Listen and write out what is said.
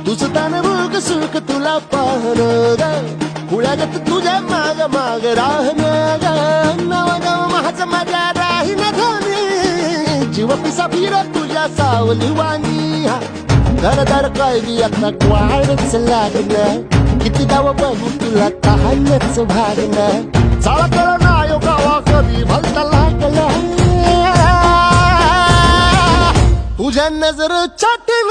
तुझं तान भूक सुख तुला पाहणं ग कुळ्यागत तुझ्या माग माग राहणं ग नव नव माझं माझ्या राहीन धनी जीव पिसा फिर तुझ्या सावली वाणी धर धर काय बी आता वाळच लागलं किती दाव बघू तुला तहानच भागणं चाळा कर नायो गावा कधी भलता लागला तुझ्या नजर चाटून